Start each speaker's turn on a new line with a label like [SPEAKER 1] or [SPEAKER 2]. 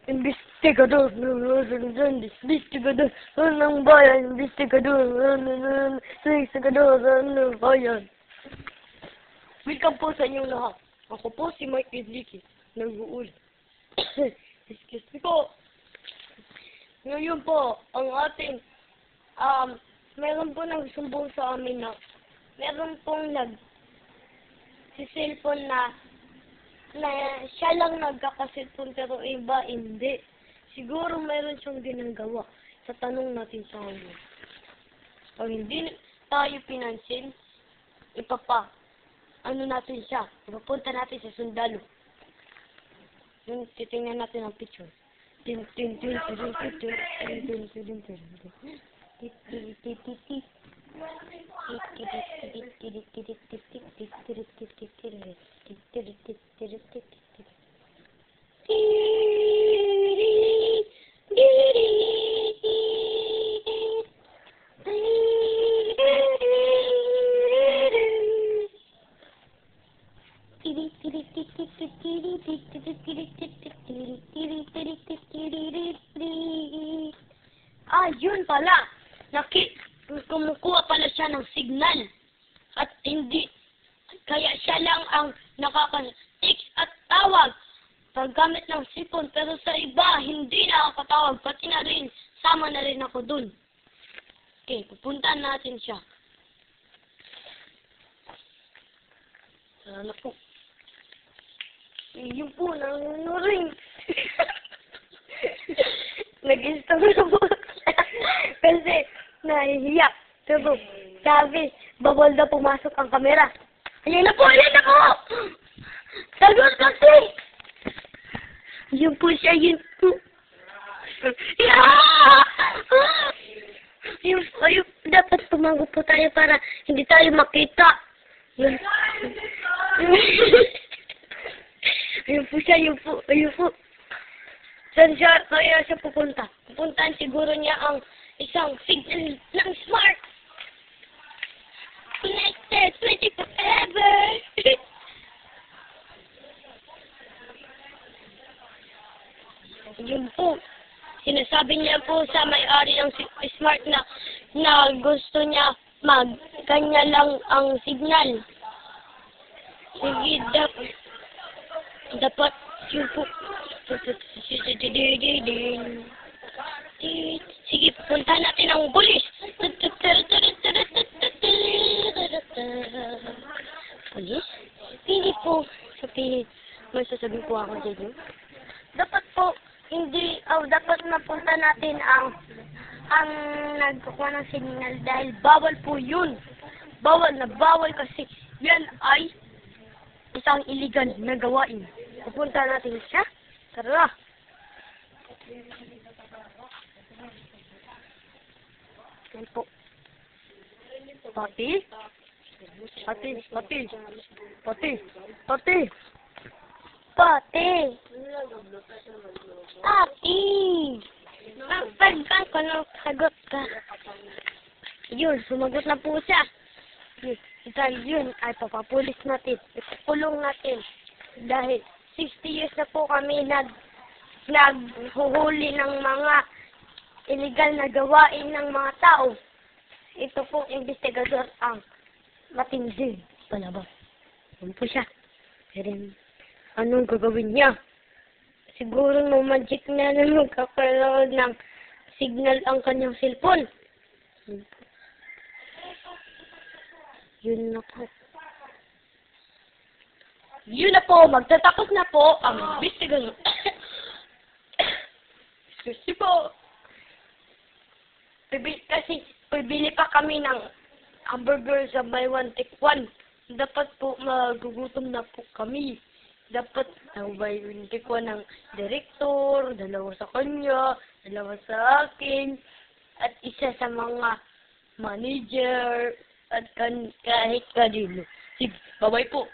[SPEAKER 1] Investigador, investigador, ng bayan, investigador, ng bayan. Welcome po sa inyong lahat. Ako po si Mike Edliki, nag-uul. Excuse me po. Ngayon po, ang ating, meron po nagsumbong sa amin na, meron pong si cellphone na siya lang nagkakasilpon pero iba hindi. Siguro meron siyang ginagawa sa tanong natin sa kanya. Pag hindi tayo pinansin, natin siya. Ipapunta natin sa sundalo. Yung titingnan natin ang picture. Yun pala. Kumukuha pala siya ng signal. At hindi, kaya siya lang ang nakaka-text at tawag paggamit ng cellphone. Pero sa iba, hindi nakakatawag. Pati na rin, sama na rin ako dun. Okay, pupuntahan natin siya. Sana po. Yun po, nangunuring. Nag-install na po. Kasi, nahihiyak. Pero, sabi, bawal na pumasok ang kamera. Ayan na po, ayan na po! Sagot kasi! Yun po siya, yun po. Yun dapat tumago po tayo para hindi tayo makita. Ayun po siya, ayun po. Saan siya, kaya siya pupunta? Pupuntahan siguro niya ang isang signal ng smart. Connected 24 forever. Yun po. Sinasabi niya po sa may-ari ng smart na gusto niya kanya lang ang signal. Sige, dapat yun po. Sige, pupunta natin ang pulis. Pulis? Hindi po. May sasabihin po ako sa inyo. Dapat po, dapat napunta natin ang nagkukuha ng signal dahil bawal po yun. Bawal kasi yan ay isang illegal na gawain. Pupunta natin siya. Tara. Yan po. Pati. Pagkan ko nang sagot ka. Yun, sumagot na po siya. Dahil yun ay papapulis natin. Ipakulong natin. Dahil 60 years na po kami naghuhuli ng mga illegal na gawain ng mga tao. Ito pong investigador ang matindi palabas. Yun po siya. Pero anong gagawin niya? Siguro no magic na magkakaroon ng signal ang kanyang cellphone. Yun na po. Yun na po, magtatapos na po ang investigador. Excuse po. Kasi pibili pa kami ng hamburger sa buy one take one. Dapat po magugutom na po kami. Dapat buy one take one ng direktor, dalawa sa kanya, dalawa sa akin, at isa sa mga manager, at kahit kanino. Sige, bye-bye po.